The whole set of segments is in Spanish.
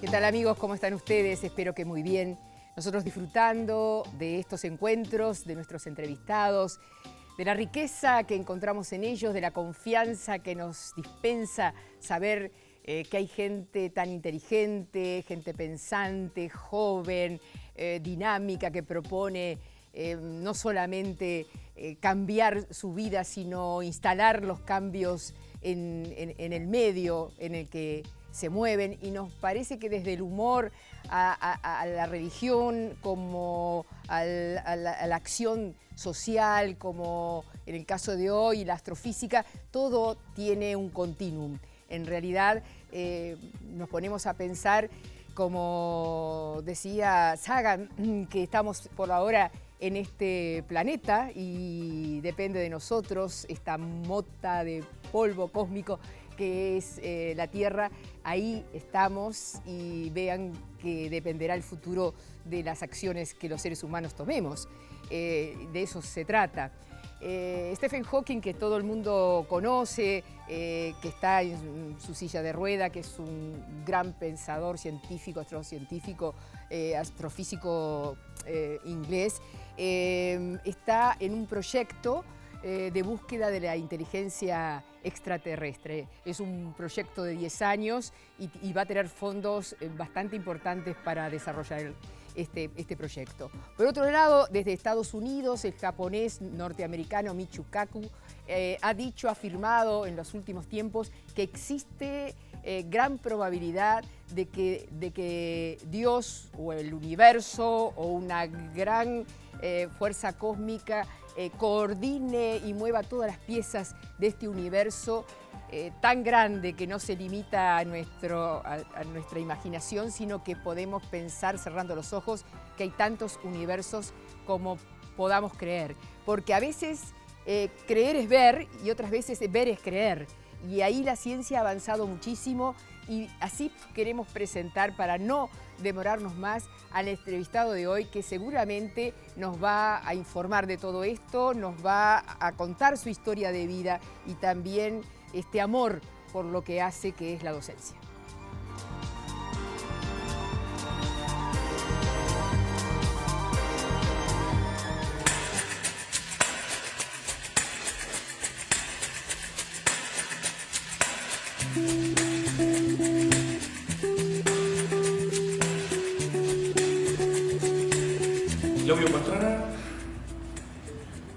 ¿Qué tal, amigos? ¿Cómo están ustedes? Espero que muy bien. Nosotros disfrutando de estos encuentros, de nuestros entrevistados, de la riqueza que encontramos en ellos, de la confianza que nos dispensa saber que hay gente tan inteligente, gente pensante, joven, dinámica, que propone no solamente cambiar su vida, sino instalar los cambios en el medio en el que se mueven, y nos parece que desde el humor a la religión, como a la acción social, como en el caso de hoy, la astrofísica, todo tiene un continuum. En realidad nos ponemos a pensar, como decía Sagan, que estamos por ahora en este planeta y depende de nosotros esta mota de polvo cósmico que es la Tierra. Ahí estamos, y vean que dependerá el futuro de las acciones que los seres humanos tomemos. De eso se trata. Stephen Hawking, que todo el mundo conoce, que está en su silla de rueda, que es un gran pensador científico, astrofísico inglés, está en un proyecto de búsqueda de la inteligencia extraterrestre. Es un proyecto de 10 años y va a tener fondos bastante importantes para desarrollar este proyecto. Por otro lado, desde Estados Unidos, el japonés norteamericano Michio Kaku ha afirmado en los últimos tiempos que existe gran probabilidad de que Dios o el universo o una gran fuerza cósmica coordine y mueva todas las piezas de este universo tan grande que no se limita a nuestra imaginación, sino que podemos pensar cerrando los ojos que hay tantos universos como podamos creer. Porque a veces creer es ver y otras veces ver es creer. Y ahí la ciencia ha avanzado muchísimo, y así queremos presentar, para no demorarnos más, al entrevistado de hoy, que seguramente nos va a informar de todo esto, nos va a contar su historia de vida y también este amor por lo que hace, que es la docencia. Claudio Pastrana,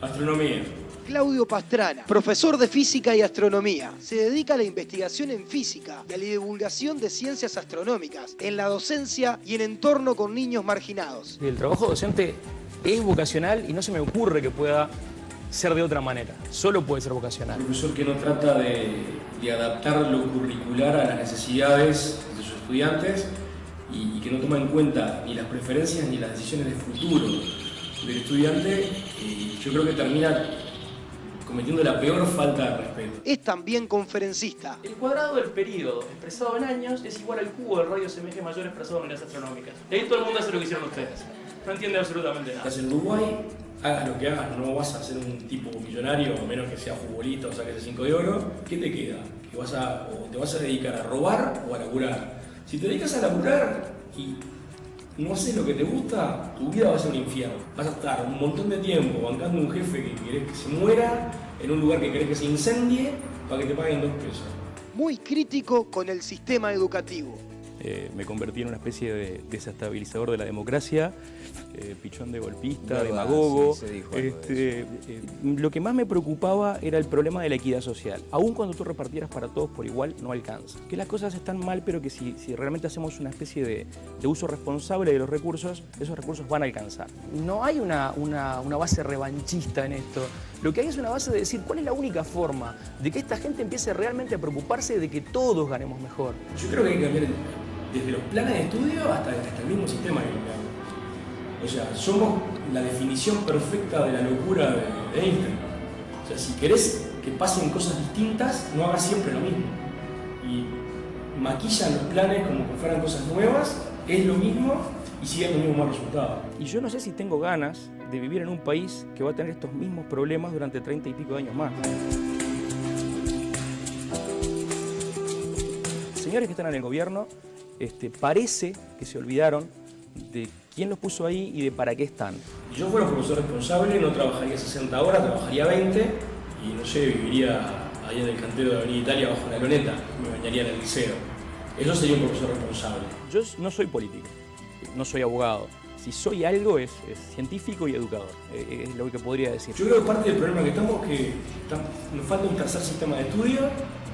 astronomía. Claudio Pastrana, profesor de física y astronomía. Se dedica a la investigación en física y a la divulgación de ciencias astronómicas, en la docencia y en entorno con niños marginados. El trabajo docente es vocacional y no se me ocurre que pueda ser de otra manera. Solo puede ser vocacional. Un profesor que no trata de adaptar lo curricular a las necesidades de sus estudiantes y que no toma en cuenta ni las preferencias ni las decisiones de futuro del estudiante, yo creo que termina cometiendo la peor falta de respeto. Es también conferencista. El cuadrado del período expresado en años es igual al cubo del radio CMG mayor expresado en unidades astronómicas. Y ahí todo el mundo hace lo que hicieron ustedes. No entiende absolutamente nada. Estás en Uruguay, hagas lo que hagas, no vas a ser un tipo millonario, a menos que sea futbolista o saques el 5 de oro. ¿Qué te queda? Que o te vas a dedicar a robar o a laburar. Si te dedicas a laburar y no haces lo que te gusta, tu vida va a ser un infierno. Vas a estar un montón de tiempo bancando un jefe que querés que se muera, en un lugar que querés que se incendie, para que te paguen 2 pesos. Muy crítico con el sistema educativo. Me convertí en una especie de desestabilizador de la democracia, pichón de golpista, ¿Verdad? demagogo. Sí, se dijo algo de Lo que más me preocupaba era el problema de la equidad social. Aún cuando tú repartieras para todos por igual, no alcanza. Que las cosas están mal, pero que si realmente hacemos una especie de uso responsable de los recursos, esos recursos van a alcanzar. No hay una base revanchista en esto. Lo que hay es una base de decir cuál es la única forma de que esta gente empiece realmente a preocuparse de que todos ganemos mejor. Yo creo que hay que cambiar desde los planes de estudio hasta el mismo sistema que empleamos. O sea, somos la definición perfecta de la locura de Einstein. O sea, si querés que pasen cosas distintas, no hagas siempre lo mismo. Y maquillan los planes como que fueran cosas nuevas, es lo mismo y sigue el mismo mal resultado. Y yo no sé si tengo ganas de vivir en un país que va a tener estos mismos problemas durante 30 y pico de años más. Señores que están en el gobierno, parece que se olvidaron de quién los puso ahí y de para qué están. Si yo fuera profesor responsable, no trabajaría 60 horas, trabajaría 20 y no sé, viviría ahí en el cantero de Avenida Italia bajo la loneta, me bañaría en el liceo. Eso sería un profesor responsable. Yo no soy político, no soy abogado. Si soy algo es científico y educador, es lo que podría decir. Yo creo que parte del problema que estamos es que nos falta un tercer sistema de estudio,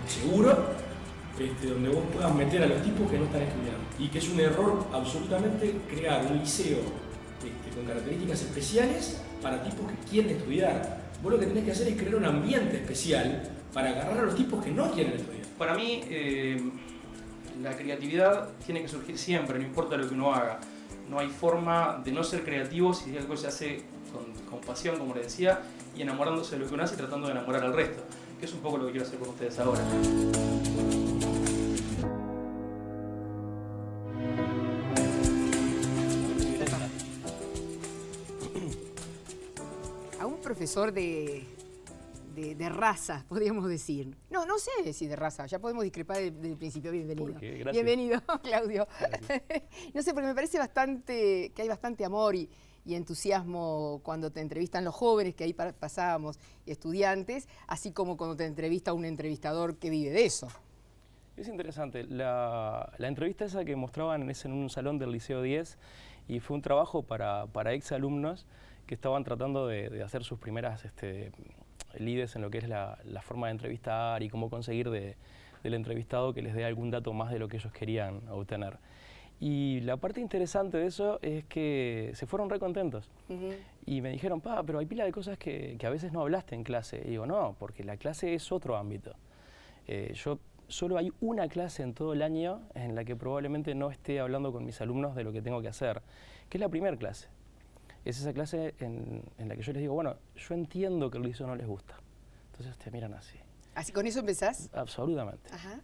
seguro, donde vos puedas meter a los tipos que no están estudiando. Y que es un error absolutamente crear un liceo con características especiales para tipos que quieren estudiar. Vos lo que tenés que hacer es crear un ambiente especial para agarrar a los tipos que no quieren estudiar. Para mí, la creatividad tiene que surgir siempre, no importa lo que uno haga. No hay forma de no ser creativo si algo se hace con pasión, como les decía, y enamorándose de lo que uno hace y tratando de enamorar al resto, que es un poco lo que quiero hacer con ustedes ahora. A un profesor de raza, podríamos decir. No sé si de raza, ya podemos discrepar del principio. Bienvenido. ¿Por qué? Gracias. Bienvenido, Claudio. No sé, porque me parece que hay bastante amor y entusiasmo cuando te entrevistan los jóvenes, que ahí pasábamos, y estudiantes, así como cuando te entrevista un entrevistador que vive de eso. Es interesante, la entrevista esa que mostraban es en un salón del Liceo 10 y fue un trabajo para exalumnos que estaban tratando de hacer sus primeras lides en lo que es la forma de entrevistar y cómo conseguir del entrevistado que les dé algún dato más de lo que ellos querían obtener. Y la parte interesante de eso es que se fueron re contentos. Y me dijeron, pero hay pila de cosas que a veces no hablaste en clase. Y digo, no, porque la clase es otro ámbito. Solo hay una clase en todo el año en la que probablemente no esté hablando con mis alumnos de lo que tengo que hacer, que es la primera clase. Es esa clase en la que yo les digo, bueno, yo entiendo que el liceo no les gusta. Entonces te miran así. ¿Así con eso empezás? Absolutamente. Ajá.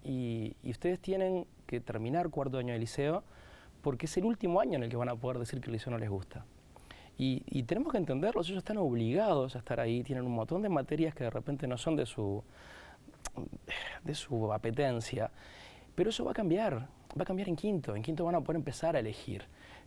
Y ustedes tienen que terminar cuarto año de liceo porque es el último año en el que van a poder decir que el liceo no les gusta. Y tenemos que entenderlos, ellos están obligados a estar ahí, tienen un montón de materias que de repente no son de su apetencia, pero eso va a cambiar en quinto. En quinto van a poder empezar a elegir.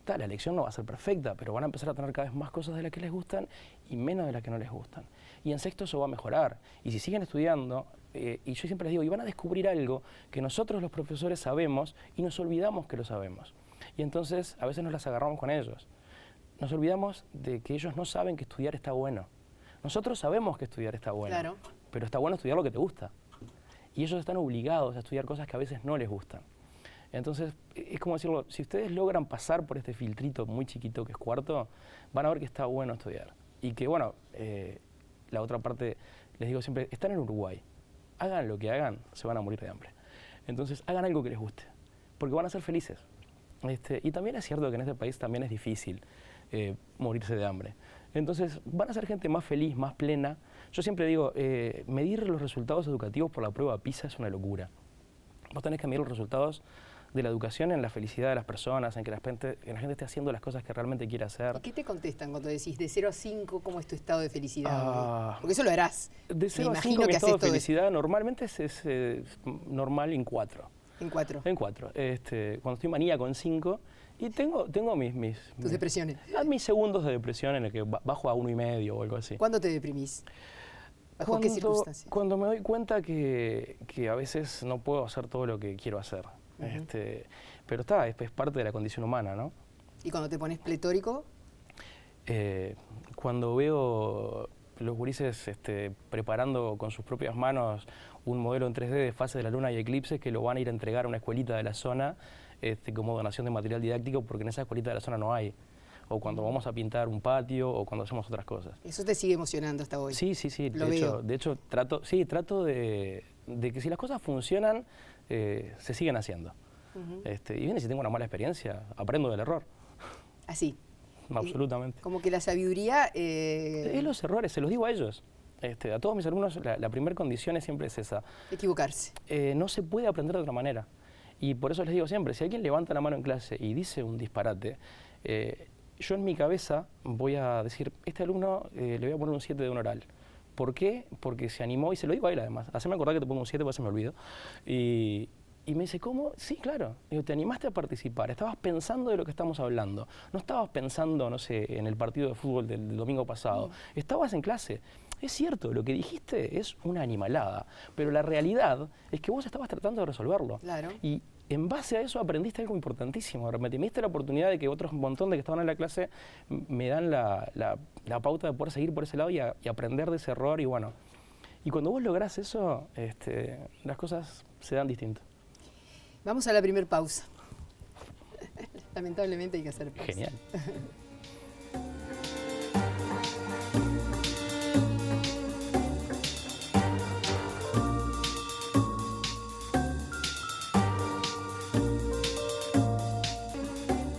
La elección no va a ser perfecta, pero van a empezar a tener cada vez más cosas de las que les gustan y menos de las que no les gustan. Y en sexto eso va a mejorar. Y si siguen estudiando, y yo siempre les digo, y van a descubrir algo que nosotros los profesores sabemos y nos olvidamos que lo sabemos. Y entonces a veces nos las agarramos con ellos. Nos olvidamos de que ellos no saben que estudiar está bueno. Nosotros sabemos que estudiar está bueno, claro, pero está bueno estudiar lo que te gusta. Y ellos están obligados a estudiar cosas que a veces no les gustan. Entonces, es como decirlo, si ustedes logran pasar por este filtrito muy chiquito que es cuarto, van a ver que está bueno estudiar. Y que, bueno, la otra parte, les digo siempre, están en Uruguay, hagan lo que hagan, se van a morir de hambre. Entonces, hagan algo que les guste, porque van a ser felices. Y también es cierto que en este país también es difícil morirse de hambre. Entonces, van a ser gente más feliz, más plena. Yo siempre digo, medir los resultados educativos por la prueba PISA es una locura. Vos tenés que medir los resultados de la educación en la felicidad de las personas, en que la gente esté haciendo las cosas que realmente quiere hacer. ¿Y qué te contestan cuando decís de 0 a 5, cómo es tu estado de felicidad? Porque eso lo harás. De 0 a 5 mi estado de felicidad normalmente es normal en 4. ¿En 4? En 4. Cuando estoy manía con 5, y tengo tus depresiones. Mis segundos de depresión en el que bajo a 1,5 o algo así. ¿Cuándo te deprimís? ¿Bajo qué circunstancias? Cuando me doy cuenta que a veces no puedo hacer todo lo que quiero hacer. Pero es parte de la condición humana, ¿no? ¿Y cuando te pones pletórico? Cuando veo los gurises preparando con sus propias manos un modelo en 3D de fases de la luna y eclipses que lo van a ir a entregar a una escuelita de la zona como donación de material didáctico porque en esa escuelita de la zona no hay. O cuando vamos a pintar un patio o cuando hacemos otras cosas. ¿Eso te sigue emocionando hasta hoy? Sí. De hecho, trato de que si las cosas funcionan, se siguen haciendo. Y bien, si tengo una mala experiencia, aprendo del error. Así. Absolutamente. Como que la sabiduría... Es los errores, se los digo a ellos. A todos mis alumnos, la primera condición siempre es esa. Equivocarse. No se puede aprender de otra manera. Y por eso les digo siempre, si alguien levanta la mano en clase y dice un disparate, yo en mi cabeza voy a decir, este alumno le voy a poner un 7 de un oral. ¿Por qué? Porque se animó, y se lo digo a él además. Haceme acordar que te pongo un 7 porque se me olvido. Y Y me dice, ¿cómo? Sí, claro. Digo, te animaste a participar, estabas pensando de lo que estamos hablando. No estabas pensando, no sé, en el partido de fútbol del domingo pasado. Estabas en clase. Es cierto, lo que dijiste es una animalada, pero la realidad es que vos estabas tratando de resolverlo. Claro. Y en base a eso aprendiste algo importantísimo. Me diste la oportunidad de que otros montón de que estaban en la clase me dan la pauta de poder seguir por ese lado y aprender de ese error. Y bueno, y cuando vos lográs eso, las cosas se dan distinto. Vamos a la primera pausa. Lamentablemente hay que hacer pausa. Genial.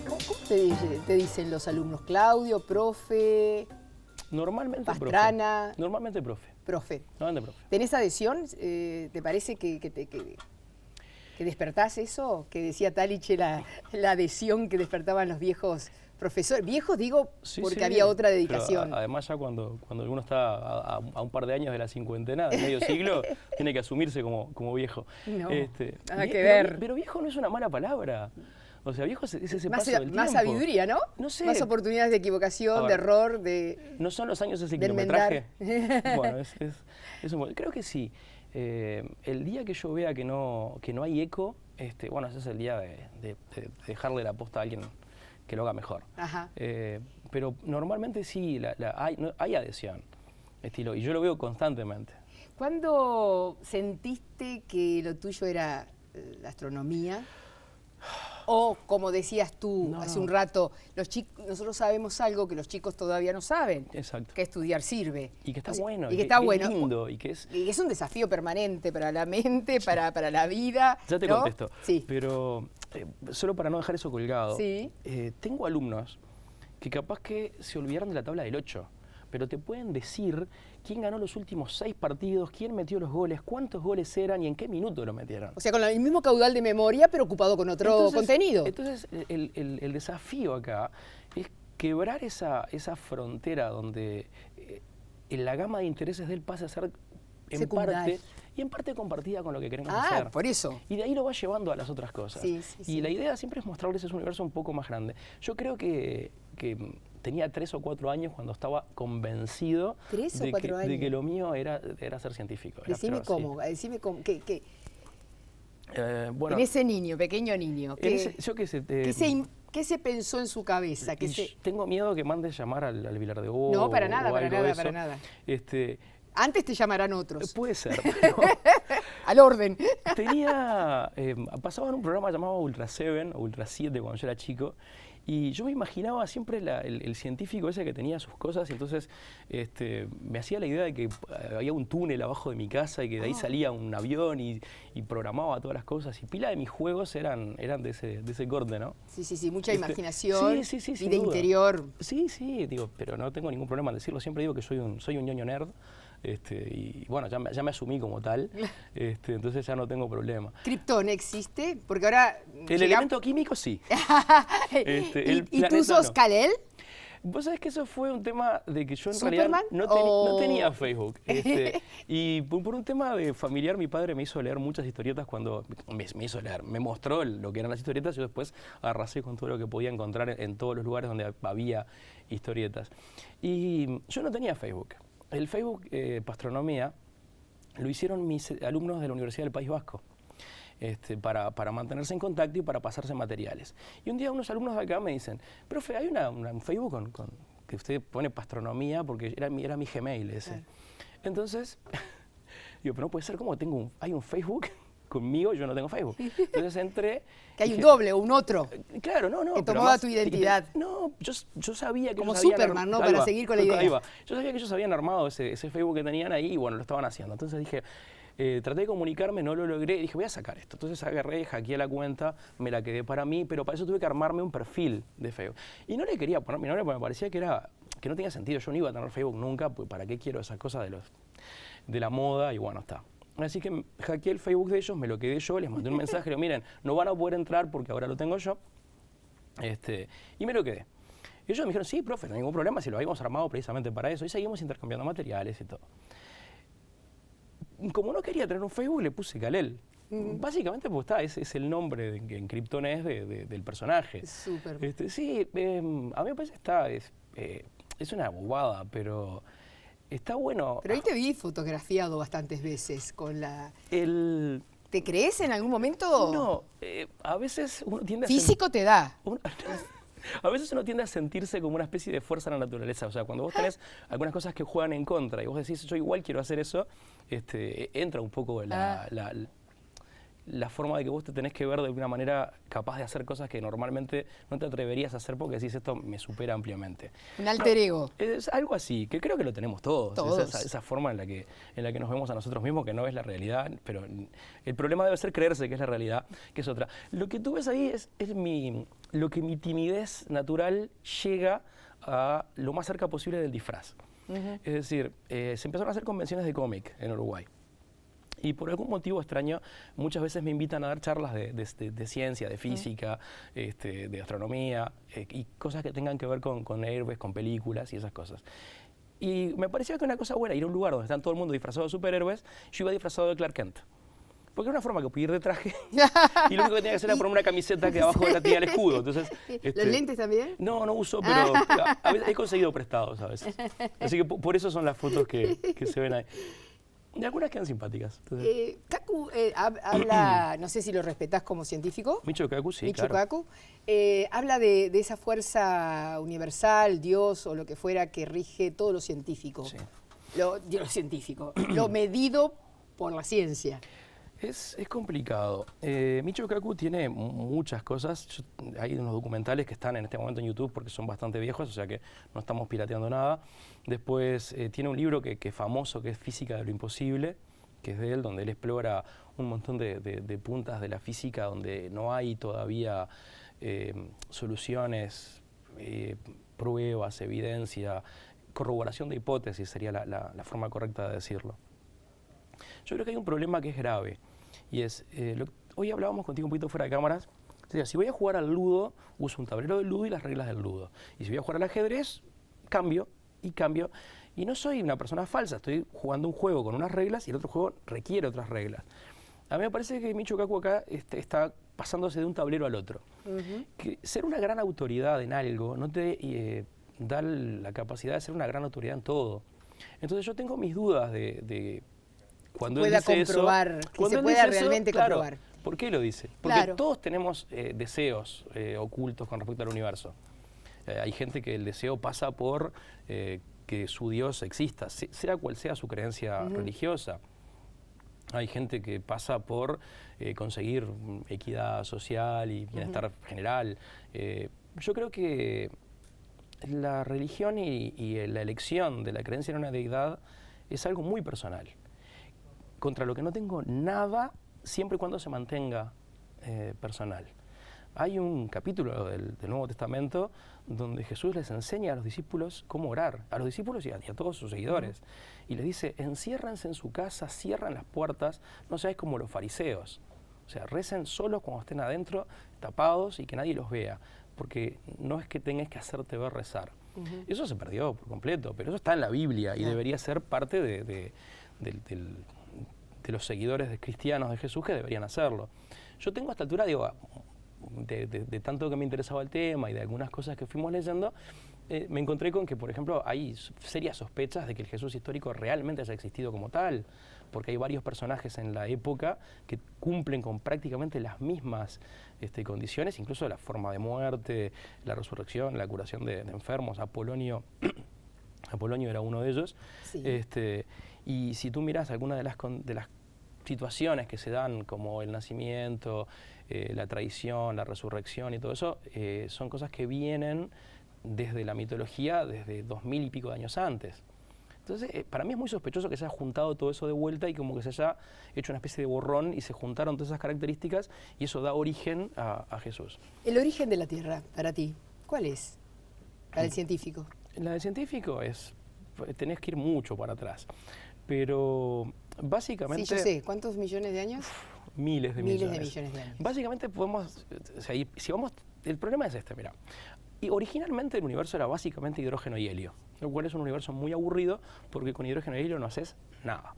¿Cómo te dicen los alumnos? ¿Claudio, profe, Normalmente Pastrana? profe. Normalmente profe. Profe. Normalmente profe. ¿Tenés adhesión? ¿Te parece que despertás eso? Que decía Taliche, la adhesión que despertaban los viejos profesores. Viejos digo Sí, porque sí, había otra pero dedicación. además ya cuando uno está a un par de años de la cincuentena, de medio siglo, tiene que asumirse como viejo. No, nada vie- que ver. Pero viejo no es una mala palabra. O sea, viejo es ese paso del Más tiempo. sabiduría, ¿no? No sé. Más oportunidades de equivocación, A ver. de error, de... ¿No son los años ese de enmendar. kilometraje? Bueno, creo que sí. El día que yo vea que no hay eco, bueno, ese es el día de dejarle la posta a alguien que lo haga mejor. Ajá. Pero normalmente sí, hay adhesión, y yo lo veo constantemente. ¿Cuándo sentiste que lo tuyo era la astronomía? O, como decías tú hace un rato, nosotros sabemos algo que los chicos todavía no saben. Exacto. Que estudiar sirve. Y que está O sea, bueno. Y que está es bueno. lindo. Y que es... un desafío permanente para la mente, para la vida. Ya te ¿no? contesto. Sí. Pero solo para no dejar eso colgado. Sí. Tengo alumnos que capaz que se olvidaron de la tabla del 8, pero te pueden decir quién ganó los últimos 6 partidos, quién metió los goles, cuántos goles eran y en qué minuto lo metieron. O sea, con el mismo caudal de memoria, pero ocupado con otro contenido. Entonces, el desafío acá es quebrar esa frontera donde la gama de intereses de él pase a ser en parte compartida con lo que queremos hacer. Por eso. Y de ahí lo va llevando a las otras cosas. Sí, y la idea siempre es mostrarles ese universo un poco más grande. Yo creo que tenía 3 o 4 años cuando estaba convencido de que lo mío era ser científico. Decime cómo, bueno, en ese niño, pequeño niño, ¿qué se pensó en su cabeza? Tengo miedo que mandes llamar al Vilar de Bo. No, para nada, o para algo de nada, eso. para nada. Antes te llamarán otros. Puede ser. Pero al orden. Pasaba en un programa llamado Ultra 7 o Ultra 7 cuando yo era chico. Y yo me imaginaba siempre el científico ese que tenía sus cosas, y entonces me hacía la idea de que había un túnel abajo de mi casa y que de ahí salía un avión y programaba todas las cosas. Y pila de mis juegos eran de ese corte, ¿no? Sí, mucha imaginación sí, y de interior. Sí, digo, pero no tengo ningún problema en decirlo. Siempre digo que soy un ñoño nerd. Y bueno, ya me asumí como tal, entonces ya no tengo problema. ¿Krypton existe? Porque ahora... El elemento químico sí. ¿Y tú sos Kal-El? Vos sabés que eso fue un tema de que yo en ¿Superman? realidad no tenía Facebook. Y por un tema de familiar, mi padre me hizo leer muchas historietas cuando... me mostró lo que eran las historietas, y yo después arrasé con todo lo que podía encontrar en todos los lugares donde había historietas. Y yo no tenía Facebook. El Facebook Pastronomía lo hicieron mis alumnos de la Universidad del País Vasco para mantenerse en contacto y para pasarse materiales. Y un día unos alumnos de acá me dicen, profe, hay un Facebook que usted pone Pastronomía, porque era mi Gmail ese. Entonces, digo, pero no puede ser, como hay un Facebook conmigo, yo no tengo Facebook. Entonces entré... Que hay un doble o un otro. Claro, no. Que tomó tu identidad. No, yo sabía que como ellos Superman, ¿no? Para seguir con la idea. Ahí va. Yo sabía que ellos habían armado ese Facebook que tenían ahí y bueno, lo estaban haciendo. Entonces dije, traté de comunicarme, no lo logré, y dije, voy a sacar esto. Entonces agarré, hackeé la cuenta, me la quedé para mí, pero para eso tuve que armarme un perfil de Facebook. Y no le quería poner mi nombre porque me parecía que no tenía sentido. Yo no iba a tener Facebook nunca, pues ¿para qué quiero esas cosas de la moda? Y bueno, está. Así que hackeé el Facebook de ellos, me lo quedé yo, les mandé un mensaje, digo, miren, no van a poder entrar porque ahora lo tengo yo, y me lo quedé. Y ellos me dijeron, sí, profe, no hay ningún problema, si lo habíamos armado precisamente para eso, y seguimos intercambiando materiales y todo. Como no quería tener un Facebook, le puse Kal-El. Básicamente pues es el nombre en kryptonés del personaje. Súper. Sí, a mí me parece que es una bobada, pero está bueno. Pero ahí te vi fotografiado bastantes veces con la... El... ¿Te crees en algún momento? No, a veces uno tiende a... Físico te da. A veces uno tiende a sentirse como una especie de fuerza en la naturaleza. O sea, cuando vos tenés algunas cosas que juegan en contra y vos decís, yo igual quiero hacer eso, entra un poco la forma de que vos te tenés que ver de una manera capaz de hacer cosas que normalmente no te atreverías a hacer porque decís, esto me supera ampliamente. Un alter ego. Es algo así, que creo que lo tenemos todos. Todos. Esa forma en la que nos vemos a nosotros mismos, que no es la realidad, pero el problema debe ser creerse que es la realidad, que es otra. Lo que tú ves ahí es lo que mi timidez natural llega a lo más cerca posible del disfraz. Es decir, se empezaron a hacer convenciones de cómic en Uruguay. Y por algún motivo extraño, muchas veces me invitan a dar charlas de ciencia, de física, de astronomía, y cosas que tengan que ver con héroes, con películas y esas cosas. Y me parecía que una cosa buena, ir a un lugar donde están todo el mundo disfrazado de superhéroes, yo iba disfrazado de Clark Kent. Porque era una forma que podía ir de traje y lo único que tenía que hacer era poner una camiseta que abajo de la tenía el escudo. Entonces, ¿Los lentes también? No, no uso, pero a veces he conseguido prestados a veces. Así que por eso son las fotos que se ven ahí. Y algunas quedan simpáticas. Kaku habla, no sé si lo respetás como científico. Michio Kaku, sí, Michio claro. Kaku. Habla de esa fuerza universal, Dios o lo que fuera, que rige todo lo científico. Sí. Lo científico, lo medido por la ciencia. Es complicado. Michio Kaku tiene muchas cosas. Hay unos documentales que están en este momento en YouTube porque son bastante viejos, o sea que no estamos pirateando nada. Después tiene un libro que es famoso, que es Física de lo Imposible, que es de él, donde él explora un montón de puntas de la física donde no hay todavía soluciones, pruebas, evidencia, corroboración de hipótesis sería la forma correcta de decirlo. Yo creo que hay un problema que es grave, y es, hoy hablábamos contigo un poquito fuera de cámaras, o sea, si voy a jugar al ludo, uso un tablero del ludo y las reglas del ludo, y si voy a jugar al ajedrez, cambio, y no soy una persona falsa, estoy jugando un juego con unas reglas y el otro juego requiere otras reglas. A mí me parece que Michio Kaku acá está pasándose de un tablero al otro. Que ser una gran autoridad en algo no te da la capacidad de ser una gran autoridad en todo. Entonces yo tengo mis dudas de cuando él dice comprobar, eso, que se pueda realmente comprobar. ¿Por qué lo dice? Porque claro, todos tenemos deseos ocultos con respecto al universo. Hay gente que el deseo pasa por que su Dios exista, sea cual sea su creencia religiosa. Hay gente que pasa por conseguir equidad social y bienestar general. Yo creo que la religión y la elección de la creencia en una deidad es algo muy personal, contra lo que no tengo nada siempre y cuando se mantenga personal. Hay un capítulo del Nuevo Testamento donde Jesús les enseña a los discípulos cómo orar, a los discípulos y a todos sus seguidores. Y les dice, enciérrense en su casa, cierran las puertas, no seáis como los fariseos. O sea, recen solos cuando estén adentro, tapados y que nadie los vea, porque no es que tengas que hacerte ver rezar. Eso se perdió por completo, pero eso está en la Biblia y debería ser parte de los seguidores cristianos de Jesús que deberían hacerlo. Yo tengo a esta altura, digo, de tanto que me interesaba el tema y de algunas cosas que fuimos leyendo, me encontré con que, por ejemplo, hay serias sospechas de que el Jesús histórico realmente haya existido como tal, porque hay varios personajes en la época que cumplen con prácticamente las mismas condiciones, incluso la forma de muerte, la resurrección, la curación de enfermos. Apolonio era uno de ellos. Sí. Y si tú miras algunas de las situaciones que se dan, como el nacimiento, la traición, la resurrección y todo eso, son cosas que vienen desde la mitología desde 2000 y pico de años antes. Entonces, para mí es muy sospechoso que se haya juntado todo eso de vuelta y como que se haya hecho una especie de borrón y se juntaron todas esas características y eso da origen a Jesús. El origen de la Tierra, para ti, ¿cuál es? Para el científico. La del científico tenés que ir mucho para atrás, pero básicamente... Sí, yo sé. ¿Cuántos millones de años? Miles de millones. Miles de millones de años. Básicamente podemos... O sea, si vamos, el problema es este, mira. Y originalmente el universo era básicamente hidrógeno y helio, lo cual es un universo muy aburrido porque con hidrógeno y helio no haces nada.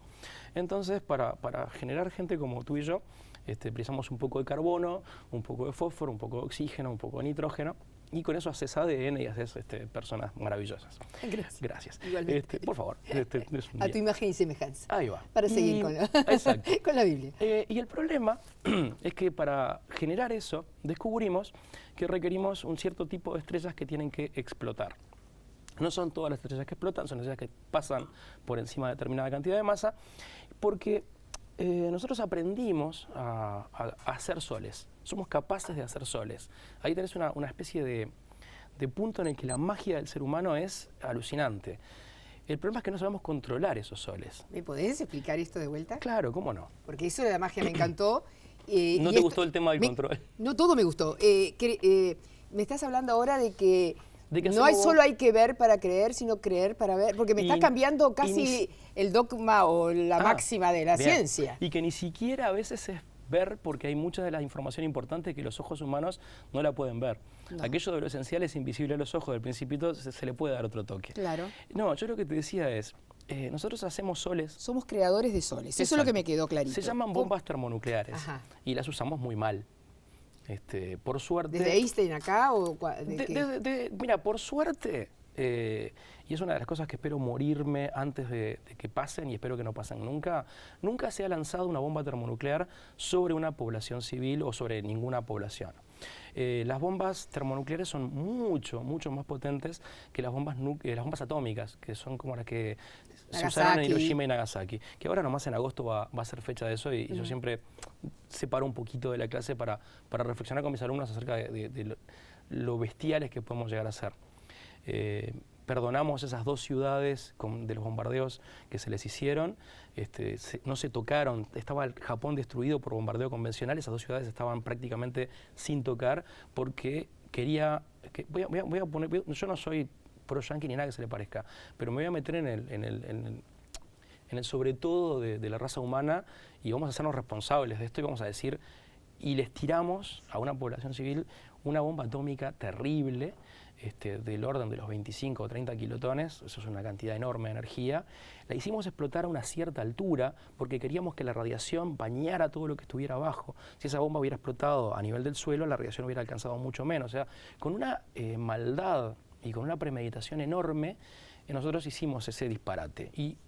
Entonces, para generar gente como tú y yo, Precisamos un poco de carbono, un poco de fósforo, un poco de oxígeno, un poco de nitrógeno, y con eso haces ADN y haces personas maravillosas. Gracias. Gracias. Igualmente. Por favor. A tu imagen y semejanza. Ahí va. Para seguir con la Biblia. Y el problema es que para generar eso descubrimos que requerimos un cierto tipo de estrellas que tienen que explotar. No son todas las estrellas que explotan, son estrellas que pasan por encima de determinada cantidad de masa, porque nosotros aprendimos a hacer soles. Somos capaces de hacer soles. Ahí tenés una especie de punto en el que la magia del ser humano es alucinante. El problema es que no sabemos controlar esos soles. ¿Me podés explicar esto de vuelta? Claro, ¿cómo no? Porque eso de la magia me encantó. ¿No te gustó el tema del control? No, todo me gustó. Me estás hablando ahora de que no hay solo hay que ver para creer, sino creer para ver, porque me está cambiando casi el dogma o la máxima de la ciencia. Y que ni siquiera a veces es ver, porque hay mucha de la información importante que los ojos humanos no la pueden ver. No. Aquello de lo esencial es invisible a los ojos, del Principito se le puede dar otro toque. Claro. No, yo lo que te decía es, nosotros hacemos soles. Somos creadores de soles, eso es lo que me quedó clarito. Se llaman bombas termonucleares. Ajá. Y las usamos muy mal. Por suerte... ¿Desde Einstein acá o mira, por suerte, y es una de las cosas que espero morirme antes de que pasen, y espero que no pasen nunca, nunca se ha lanzado una bomba termonuclear sobre una población civil o sobre ninguna población. Las bombas termonucleares son mucho más potentes que las bombas atómicas, que son como las que se usaron en Hiroshima y Nagasaki, que ahora nomás en agosto va a ser fecha de eso, y yo siempre separo un poquito de la clase para reflexionar con mis alumnos acerca de lo bestiales que podemos llegar a ser. Perdonamos esas dos ciudades de los bombardeos que se les hicieron, no se tocaron, estaba el Japón destruido por bombardeo convencional, esas dos ciudades estaban prácticamente sin tocar porque quería, voy a poner, yo no soy pro yanqui ni nada que se le parezca, pero me voy a meter en el sobre todo de la raza humana, y vamos a hacernos responsables de esto y vamos a decir, y les tiramos a una población civil una bomba atómica terrible, del orden de los 25 o 30 kilotones, eso es una cantidad enorme de energía. La hicimos explotar a una cierta altura porque queríamos que la radiación bañara todo lo que estuviera abajo. Si esa bomba hubiera explotado a nivel del suelo, la radiación hubiera alcanzado mucho menos. O sea, con una maldad y con una premeditación enorme, nosotros hicimos ese disparate. Y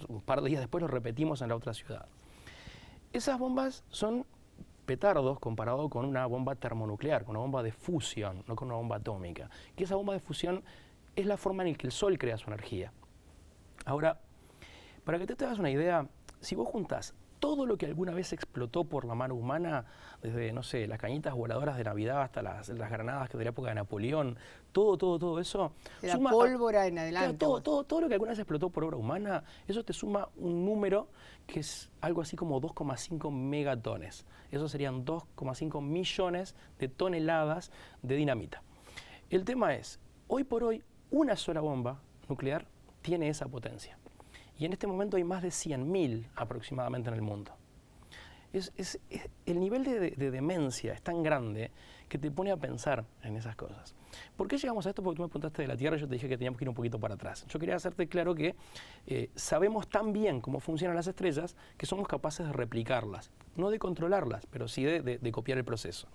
un par de días después lo repetimos en la otra ciudad. Esas bombas son petardos comparado con una bomba termonuclear, con una bomba de fusión, no con una bomba atómica. Que esa bomba de fusión es la forma en la que el Sol crea su energía. Ahora, para que te hagas una idea, si vos juntás todo lo que alguna vez explotó por la mano humana, desde, no sé, las cañitas voladoras de Navidad hasta las granadas de la época de Napoleón, todo eso... La pólvora en adelante. Todo lo que alguna vez explotó por obra humana, eso te suma un número que es algo así como 2,5 megatones. Eso serían 2,5 millones de toneladas de dinamita. El tema es, hoy por hoy, una sola bomba nuclear tiene esa potencia. Y en este momento hay más de 100.000 aproximadamente en el mundo. El nivel de demencia es tan grande que te pone a pensar en esas cosas. ¿Por qué llegamos a esto? Porque tú me preguntaste de la Tierra y yo te dije que teníamos que ir un poquito para atrás. Yo quería hacerte claro que sabemos tan bien cómo funcionan las estrellas que somos capaces de replicarlas. No de controlarlas, pero sí de copiar el proceso.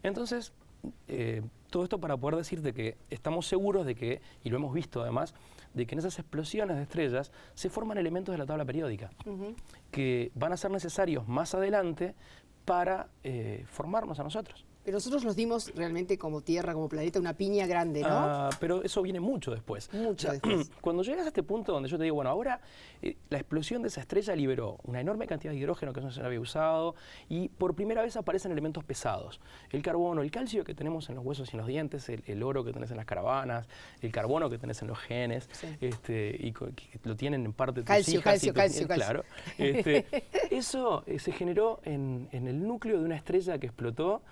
Entonces, todo esto para poder decirte que estamos seguros de que, y lo hemos visto además, de que en esas explosiones de estrellas se forman elementos de la tabla periódica que van a ser necesarios más adelante para formarnos a nosotros. Pero nosotros los dimos realmente como Tierra, como planeta, una piña grande, ¿no? Pero eso viene mucho después. Después. Cuando llegas a este punto donde yo te digo, bueno, ahora la explosión de esa estrella liberó una enorme cantidad de hidrógeno que no se había usado y por primera vez aparecen elementos pesados. El carbono, el calcio que tenemos en los huesos y en los dientes, el oro que tenés en las caravanas, el carbono que tenés en los genes, y que lo tienen en parte tus hijas. Calcio. Claro. Eso se generó en el núcleo de una estrella que explotó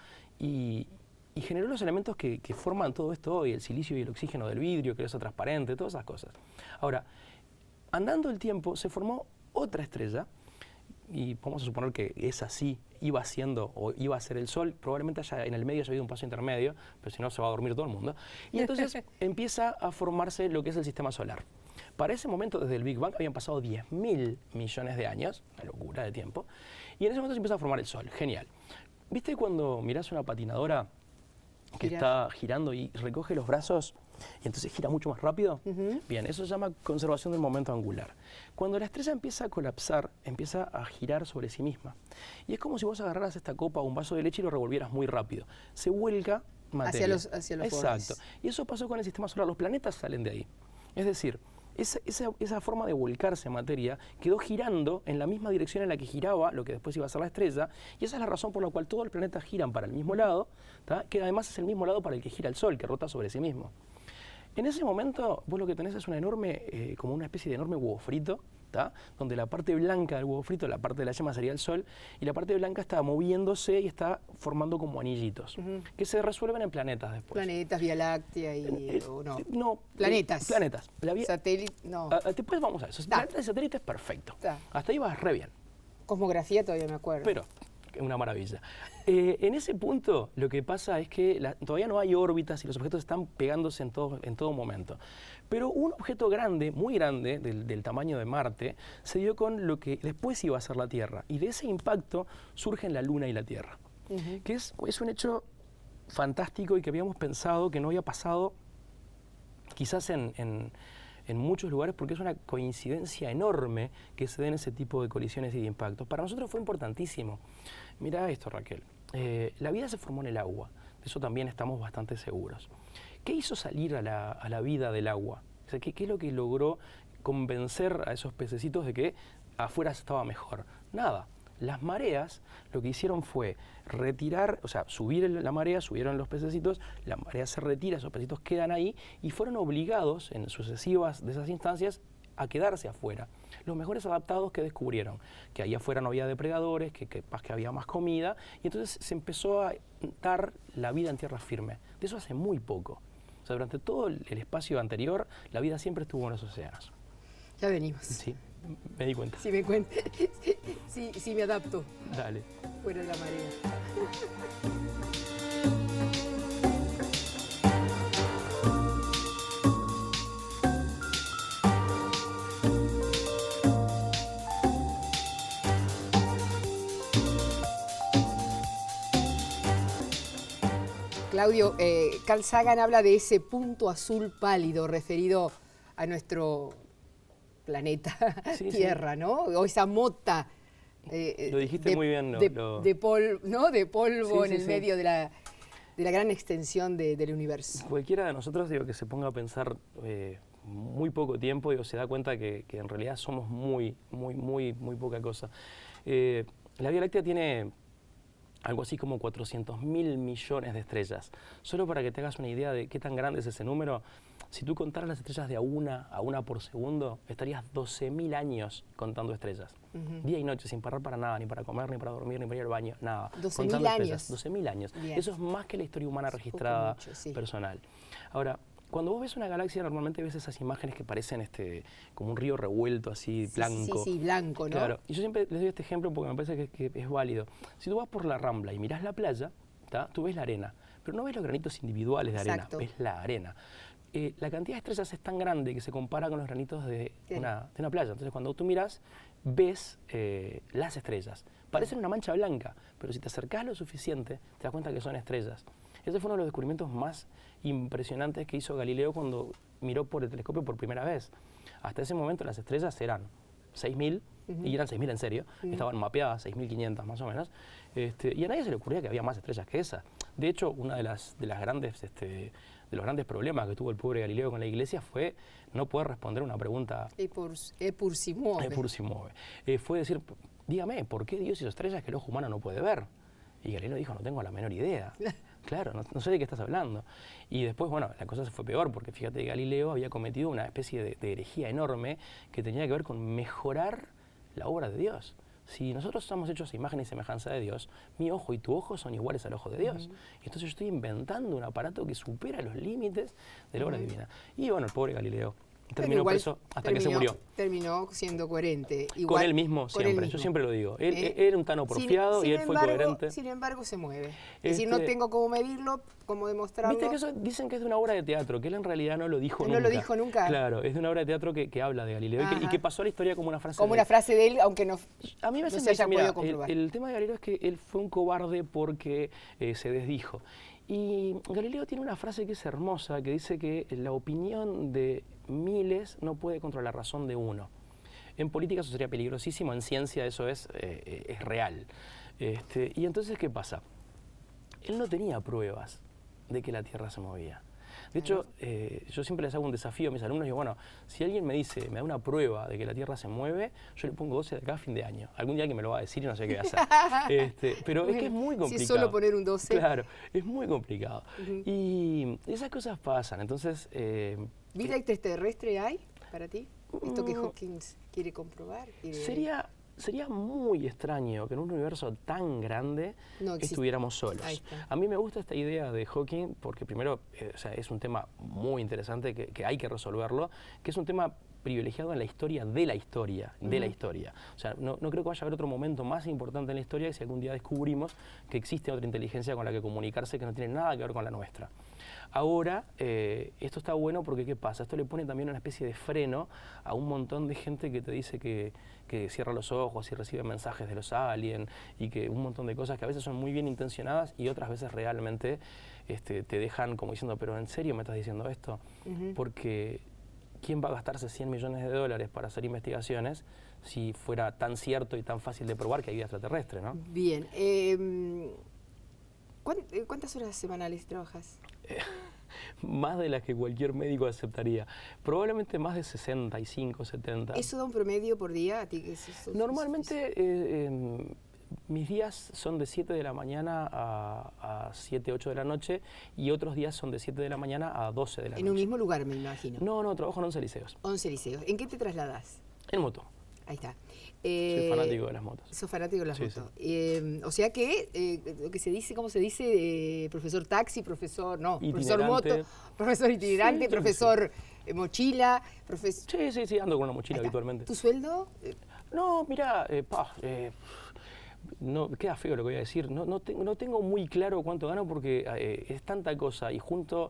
y generó los elementos que forman todo esto hoy, el silicio y el oxígeno del vidrio, que es transparente, todas esas cosas. Ahora, andando el tiempo, se formó otra estrella, y vamos a suponer que esa sí iba siendo o iba a ser el Sol, probablemente en el medio haya habido un paso intermedio, pero si no se va a dormir todo el mundo, y entonces empieza a formarse lo que es el sistema solar. Para ese momento, desde el Big Bang, habían pasado 10.000 millones de años, una locura de tiempo, Y en ese momento se empieza a formar el sol, genial. ¿Viste cuando mirás una patinadora que está girando y recoge los brazos y entonces gira mucho más rápido? Bien, eso se llama conservación del momento angular. Cuando la estrella empieza a colapsar, empieza a girar sobre sí misma. Y es como si vos agarraras esta copa o un vaso de leche y lo revolvieras muy rápido. Se vuelca materia. Hacia los Exacto. bordes. Y eso pasó con el sistema solar. Los planetas salen de ahí. Es decir, esa forma de volcarse materia quedó girando en la misma dirección en la que giraba lo que después iba a ser la estrella, y esa es la razón por la cual todos los planetas giran para el mismo lado, ¿tá? Que además es el mismo lado para el que gira el Sol, que rota sobre sí mismo. En ese momento vos lo que tenés es una enorme, como una especie de enorme huevo frito, ¿tá? Donde la parte blanca del huevo frito, la parte de la yema sería el Sol, y la parte blanca está moviéndose y está formando como anillitos, que se resuelven en planetas después. Planetas, Vía Láctea y... no. No, Planetas. Planetas. Satélite, no. Después vamos a eso. Planetas y satélites, perfecto. Hasta ahí vas re bien. Cosmografía todavía me acuerdo. Pero, una maravilla. En ese punto lo que pasa es que todavía no hay órbitas y los objetos están pegándose en todo momento. Pero un objeto grande, muy grande, del tamaño de Marte, se dio con lo que después iba a ser la Tierra. Y de ese impacto surgen la Luna y la Tierra. Que es un hecho fantástico y que habíamos pensado que no había pasado quizás en muchos lugares, porque es una coincidencia enorme que se den ese tipo de colisiones y de impactos. Para nosotros fue importantísimo. Mira esto, Raquel. La vida se formó en el agua. De eso también estamos bastante seguros. ¿Qué hizo salir a la vida del agua? O sea, ¿qué es lo que logró convencer a esos pececitos de que afuera estaba mejor? Nada. Las mareas lo que hicieron fue retirar, o sea, subir la marea, subieron los pececitos, la marea se retira, esos pececitos quedan ahí y fueron obligados en sucesivas de esas instancias a quedarse afuera. Los mejores adaptados que descubrieron que ahí afuera no había depredadores, que había más comida, y entonces se empezó a dar la vida en tierra firme. De eso hace muy poco. O sea, durante todo el espacio anterior, la vida siempre estuvo en los océanos. Ya venimos. Sí, me di cuenta. Sí, sí, me adapto. Dale. Fuera de la marea. Claudio, Carl Sagan habla de ese punto azul pálido referido a nuestro planeta Tierra, ¿no? O esa mota lo dijiste muy bien, de polvo en el medio de la gran extensión del universo. Cualquiera de nosotros, digo, que se ponga a pensar muy poco tiempo, digo, se da cuenta que en realidad somos muy poca cosa. La Vía Láctea tiene algo así como 400.000 millones de estrellas. Solo para que te hagas una idea de qué tan grande es ese número, si tú contaras las estrellas de a una por segundo, estarías 12.000 años contando estrellas. Día y noche, sin parar para nada, ni para comer, ni para dormir, ni para ir al baño, nada. 12.000 años. 12.000 años. Bien. Eso es más que la historia humana registrada personal. Ahora, cuando vos ves una galaxia, normalmente ves esas imágenes que parecen como un río revuelto, así, blanco. Sí, blanco, ¿no? Claro. Y yo siempre les doy este ejemplo porque me parece que es válido. Si tú vas por la Rambla y mirás la playa, tú ves la arena, pero no ves los granitos individuales de arena, ves la arena. La cantidad de estrellas es tan grande que se compara con los granitos de una playa. Entonces, cuando tú miras, ves las estrellas. Parecen una mancha blanca, pero si te acercás lo suficiente, te das cuenta que son estrellas. Ese fue uno de los descubrimientos más impresionantes que hizo Galileo cuando miró por el telescopio por primera vez. Hasta ese momento las estrellas eran 6.000, y eran 6.000 en serio, estaban mapeadas, 6.500 más o menos, y a nadie se le ocurría que había más estrellas que esa. De hecho, una de los grandes problemas que tuvo el pobre Galileo con la Iglesia fue no poder responder una pregunta. Pur si muove. Fue decir, dígame, ¿por qué Dios hizo estrellas que el ojo humano no puede ver? Y Galileo dijo, no tengo la menor idea. Claro, no sé de qué estás hablando. Y después, bueno, la cosa se fue peor, porque fíjate que Galileo había cometido una especie de herejía enorme que tenía que ver con mejorar la obra de Dios. Si nosotros estamos hechos a imagen y semejanza de Dios, mi ojo y tu ojo son iguales al ojo de Dios. Y entonces yo estoy inventando un aparato que supera los límites de la obra divina. Y bueno, el pobre Galileo terminó preso hasta que se murió. Terminó siendo coherente. Igual, con él mismo siempre, yo siempre lo digo. Él era un tano porfiado y él fue coherente. Sin embargo, se mueve. Es decir, no tengo cómo medirlo, cómo demostrarlo. Viste que eso dicen que es de una obra de teatro, que él en realidad no lo dijo nunca. No lo dijo nunca. Claro, es de una obra de teatro que habla de Galileo y que pasó a la historia como una frase como una frase de él, aunque no, a mí me se haya podido comprobar. El tema de Galileo es que él fue un cobarde porque se desdijo. Y Galileo tiene una frase que es hermosa, que dice que la opinión de miles no puede contra la razón de uno. En política eso sería peligrosísimo, en ciencia eso es real. Y entonces, ¿qué pasa? Él no tenía pruebas de que la Tierra se movía. De hecho, yo siempre les hago un desafío a mis alumnos y digo, bueno, si alguien me dice, me da una prueba de que la Tierra se mueve, yo le pongo 12 de acá a fin de año. Algún día alguien me lo va a decir y no sé qué va a hacer. Pero es que es muy complicado. Si es solo poner un 12. Claro, es muy complicado. Y esas cosas pasan, entonces... ¿Vida extraterrestre hay para ti? ¿Esto que Hawkins quiere comprobar? Sería muy extraño que en un universo tan grande estuviéramos solos. A mí me gusta esta idea de Hawking porque primero es un tema muy interesante que hay que resolverlo, que es un tema privilegiado en la historia de la historia, O sea, no creo que vaya a haber otro momento más importante en la historia que si algún día descubrimos que existe otra inteligencia con la que comunicarse que no tiene nada que ver con la nuestra. Ahora, esto está bueno porque ¿qué pasa? Esto le pone también una especie de freno a un montón de gente que te dice que cierra los ojos y recibe mensajes de los aliens y que un montón de cosas que a veces son muy bien intencionadas y otras veces realmente te dejan como diciendo, pero ¿en serio me estás diciendo esto? Porque ¿quién va a gastarse 100 millones de dólares para hacer investigaciones si fuera tan cierto y tan fácil de probar que hay vida extraterrestre, ¿no? Bien. ¿Cuántas horas semanales trabajas? Más de las que cualquier médico aceptaría. Probablemente más de 65, 70. ¿Eso da un promedio por día? ¿A ti qué es eso? Normalmente mis días son de 7 de la mañana a 7, 8 de la noche y otros días son de 7 de la mañana a 12 de la noche. ¿En un mismo lugar, me imagino? No, trabajo en 11 liceos. 11 liceos. ¿En qué te trasladas? En moto. Ahí está. Soy fanático de las motos. Sos fanático de las motos. Sí. O sea que, lo que se dice, ¿cómo se dice? Profesor taxi, profesor itinerante. Moto, profesor itinerante, profesor mochila, profesor... Sí, ando con una mochila habitualmente. ¿Tu sueldo? No, mira, no, queda feo lo que voy a decir. No tengo muy claro cuánto gano porque es tanta cosa y junto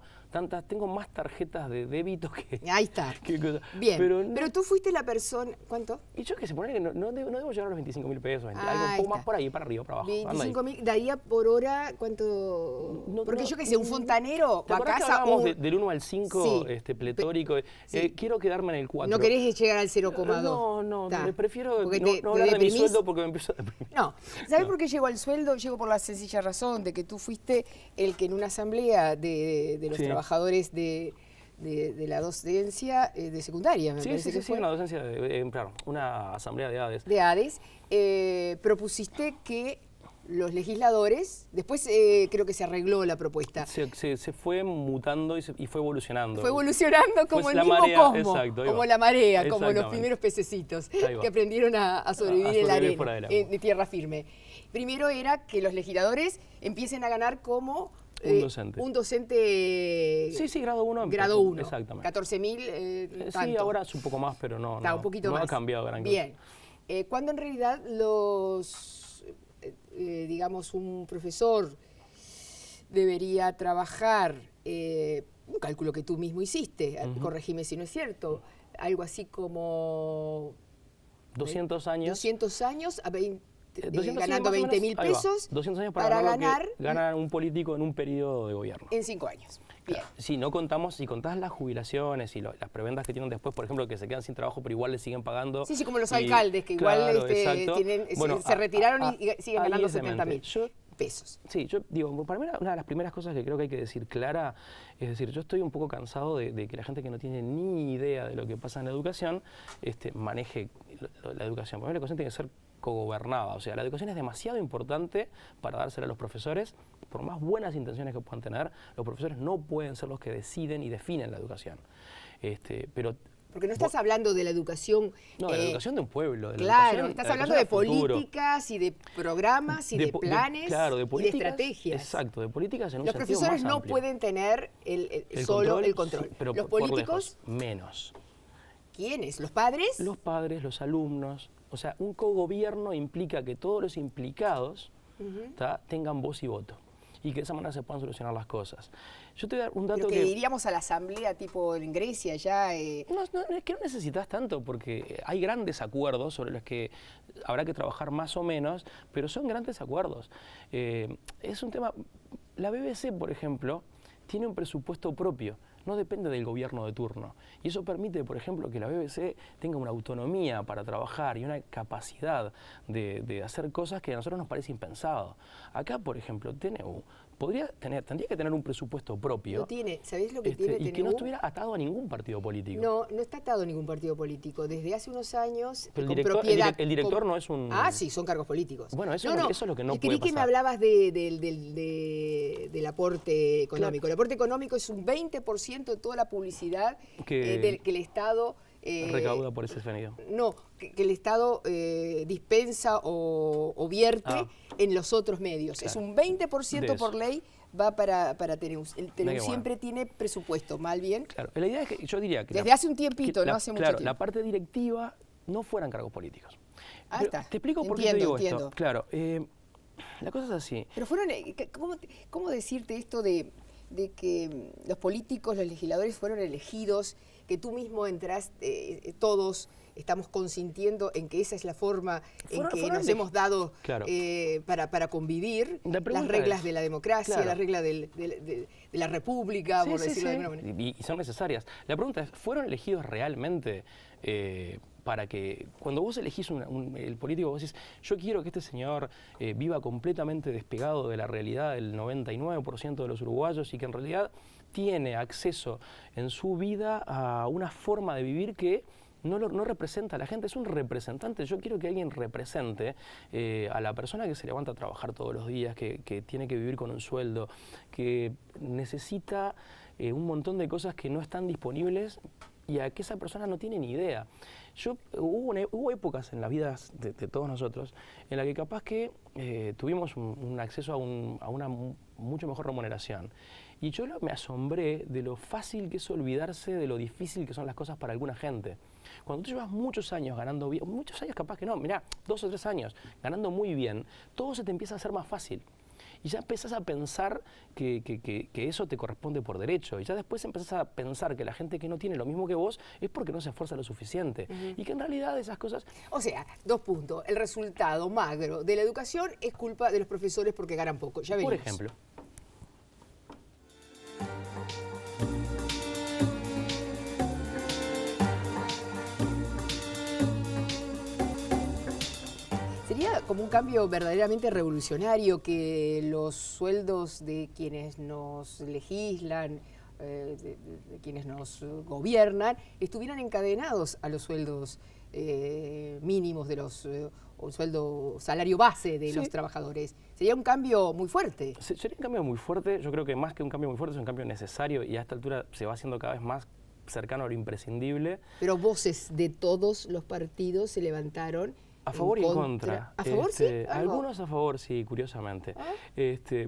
tengo más tarjetas de débito que... Ahí está. Que cosa. Bien, pero tú fuiste la persona... ¿Cuánto? Y yo que se pone que no debo llegar a los 25.000 pesos, algo un poco más por ahí, para arriba, para abajo. 25.000, daría por hora, ¿cuánto? Porque yo que sé, un fontanero va a casa... Que hablábamos del 1 al 5 pletórico? Quiero quedarme en el 4. ¿No querés llegar al 0,2? No, me prefiero no hablar de mi sueldo porque me empiezo a deprimir. No, ¿sabes por qué llego al sueldo? Llego por la sencilla razón de que tú fuiste el que en una asamblea de los trabajadores de la docencia de secundaria, me parece que fue. Una docencia, claro, una asamblea de ADES. De ADES, propusiste que los legisladores, después creo que se arregló la propuesta. Se fue mutando y fue evolucionando. Fue evolucionando como el mismo marea, cosmos, exacto, como la marea, como los primeros pececitos que aprendieron a sobrevivir en la arena, de tierra firme. Primero era que los legisladores empiecen a ganar como... un docente... Sí, grado 1. Grado 1. Exactamente. 14.000, sí, ahora es un poco más, pero no un poquito más. Ha cambiado gran cosa. Bien. Cuando en realidad digamos, un profesor debería trabajar, un cálculo que tú mismo hiciste, corregime si no es cierto, algo así como... 200 años. 200 años a 20... 200 ganando 20.000 pesos 200 años para ganar lo que gana un político en un periodo de gobierno. En 5 años. Bien. Si no contamos, si contás las jubilaciones y las prebendas que tienen después, por ejemplo, que se quedan sin trabajo pero igual les siguen pagando. Sí, como los alcaldes que igual se retiraron y siguen ganando 70.000 pesos. Sí, yo digo, para mí una de las primeras cosas que creo que hay que decir clara, es decir, yo estoy un poco cansado de que la gente que no tiene ni idea de lo que pasa en la educación maneje la educación. Para mí la educación tiene que ser cogobernada, o sea, la educación es demasiado importante para dársela a los profesores, por más buenas intenciones que puedan tener, los profesores no pueden ser los que deciden y definen la educación. Porque no estás hablando de la educación... No, de la educación de un pueblo. Claro, estás hablando de políticas y de programas y de planes y de estrategias. Exacto, de políticas en un sentido más amplio. Los profesores no pueden tener solo el control. Sí, pero los políticos... menos. ¿Quiénes? ¿Los padres? Los padres, los alumnos. O sea, un cogobierno implica que todos los implicados tengan voz y voto y que de esa manera se puedan solucionar las cosas. Yo te voy a dar un dato que iríamos a la asamblea tipo en Grecia ya... No, es que no necesitas tanto porque hay grandes acuerdos sobre los que habrá que trabajar más o menos, pero son grandes acuerdos. Es un tema... La BBC, por ejemplo, tiene un presupuesto propio. No depende del gobierno de turno. Y eso permite, por ejemplo, que la BBC tenga una autonomía para trabajar y una capacidad de hacer cosas que a nosotros nos parece impensado. Acá, por ejemplo, TNU tendría que tener un presupuesto propio. No tiene, ¿sabés lo que tiene TNU? Y que no estuviera atado a ningún partido político. No, no está atado a ningún partido político. Desde hace unos años, pero con propiedad... El director no es un... Ah, sí, son cargos políticos. Bueno, eso es lo que no puede creí pasar. que me hablabas del aporte económico. Claro. El aporte económico es un 20% de toda la publicidad que el Estado... recauda por ese sonido. No, que el Estado dispensa o vierte en los otros medios. Claro. Es un 20% por ley va para TNU. El TNU siempre tiene presupuesto, mal bien. Claro, la idea es que yo diría que... Desde hace un tiempito, no hace mucho tiempo. La parte directiva no fueran cargos políticos. Ah, está. Te explico por qué te digo esto. Claro, la cosa es así. Pero fueron, ¿cómo decirte esto de que los políticos, los legisladores fueron elegidos, que tú mismo entraste, todos estamos consintiendo en que esa es la forma en que nos hemos dado para convivir, las reglas de la democracia, las reglas de la república, por decirlo de alguna manera. Y son necesarias. La pregunta es, ¿fueron elegidos realmente para que cuando vos elegís el político, vos decís, yo quiero que este señor viva completamente despegado de la realidad del 99% de los uruguayos y que en realidad tiene acceso en su vida a una forma de vivir que no representa a la gente, es un representante. Yo quiero que alguien represente a la persona que se levanta a trabajar todos los días, que tiene que vivir con un sueldo, que necesita un montón de cosas que no están disponibles y a que esa persona no tiene ni idea. Hubo épocas en las vidas de todos nosotros en las que capaz que tuvimos un acceso a una mucho mejor remuneración. Y yo me asombré de lo fácil que es olvidarse de lo difícil que son las cosas para alguna gente. Cuando tú llevas muchos años ganando bien, muchos años capaz que no, mirá, 2 o 3 años ganando muy bien, todo se te empieza a hacer más fácil. Y ya empezás a pensar que eso te corresponde por derecho. Y ya después empezás a pensar que la gente que no tiene lo mismo que vos es porque no se esfuerza lo suficiente. Y que en realidad esas cosas... O sea, 2 puntos. El resultado magro de la educación es culpa de los profesores porque ganan poco. Ya venimos. Por ejemplo. Sería como un cambio verdaderamente revolucionario que los sueldos de quienes nos legislan, de quienes nos gobiernan, estuvieran encadenados a los sueldos mínimos de los o sueldo salario base de los trabajadores. Sería un cambio muy fuerte. Sería un cambio muy fuerte. Yo creo que más que un cambio muy fuerte es un cambio necesario y a esta altura se va haciendo cada vez más cercano a lo imprescindible. Pero voces de todos los partidos se levantaron a favor y en contra. ¿A favor sí? Algunos a favor, sí, curiosamente.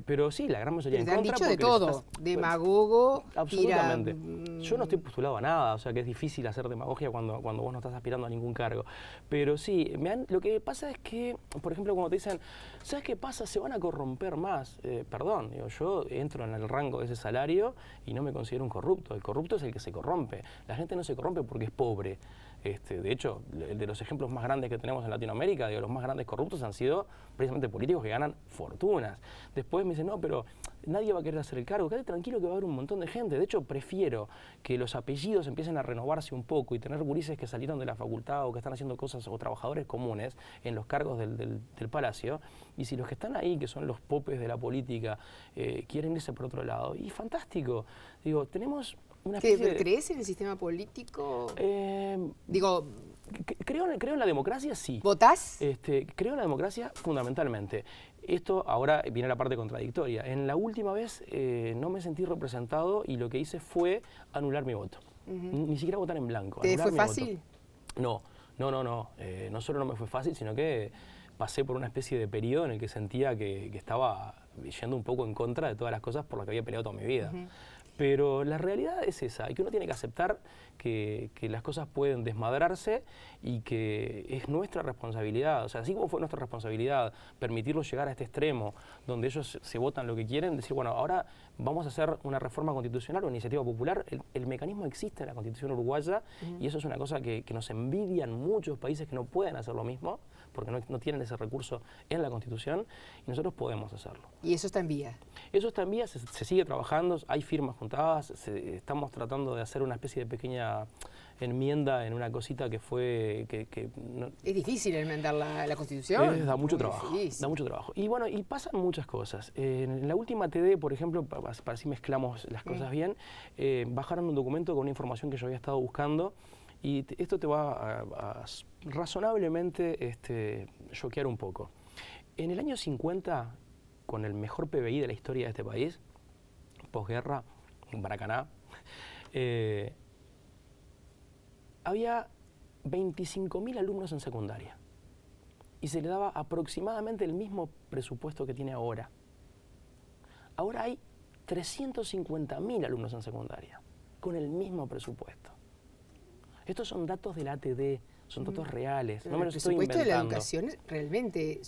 Pero sí, la gran mayoría en contra. Te han dicho de todo, demagogo, absolutamente. Yo no estoy postulado a nada, o sea que es difícil hacer demagogia cuando vos no estás aspirando a ningún cargo. Pero sí, lo que pasa es que, por ejemplo, cuando te dicen, ¿sabes qué pasa? Se van a corromper más. Perdón, yo entro en el rango de ese salario y no me considero un corrupto. El corrupto es el que se corrompe. La gente no se corrompe porque es pobre. De hecho, de los ejemplos más grandes que tenemos en Latinoamérica, los más grandes corruptos han sido precisamente políticos que ganan fortunas. Después me dicen, no, pero nadie va a querer hacer el cargo. Quédate tranquilo que va a haber un montón de gente. De hecho, prefiero que los apellidos empiecen a renovarse un poco y tener gurises que salieron de la facultad o que están haciendo cosas o trabajadores comunes en los cargos del palacio. Y si los que están ahí, que son los popes de la política, quieren irse por otro lado, y fantástico. Digo, tenemos... ¿Crees en el sistema político? Digo... Creo en la democracia, sí. ¿Votás? Creo en la democracia fundamentalmente. Esto ahora viene la parte contradictoria. En la última vez no me sentí representado y lo que hice fue anular mi voto. Ni siquiera votar en blanco. ¿Te fue fácil? No. No solo no me fue fácil, sino que pasé por una especie de periodo en el que sentía que estaba yendo un poco en contra de todas las cosas por las que había peleado toda mi vida. Pero la realidad es esa, y que uno tiene que aceptar que las cosas pueden desmadrarse y que es nuestra responsabilidad. O sea, así como fue nuestra responsabilidad permitirlos llegar a este extremo, donde ellos se votan lo que quieren, decir, bueno, ahora vamos a hacer una reforma constitucional o iniciativa popular. El mecanismo existe en la Constitución uruguaya y eso es una cosa que nos envidian muchos países que no pueden hacer lo mismo, porque no tienen ese recurso en la Constitución, y nosotros podemos hacerlo. ¿Y eso está en vía? Eso está en vía, se sigue trabajando, hay firmas juntadas, estamos tratando de hacer una especie de pequeña enmienda en una cosita que fue... ¿Es difícil enmendar la Constitución? Da mucho trabajo, da mucho trabajo. Y bueno, y pasan muchas cosas. En la última TD, por ejemplo, para así mezclamos las cosas bien, bajaron un documento con una información que yo había estado buscando, y esto te va a razonablemente choquear un poco. En el año 50, con el mejor PBI de la historia de este país, posguerra, Maracaná, había 25.000 alumnos en secundaria y se le daba aproximadamente el mismo presupuesto que tiene ahora. Ahora hay 350.000 alumnos en secundaria con el mismo presupuesto. Estos son datos de la ATD, son datos reales, no me los estoy inventando. El presupuesto de la educación realmente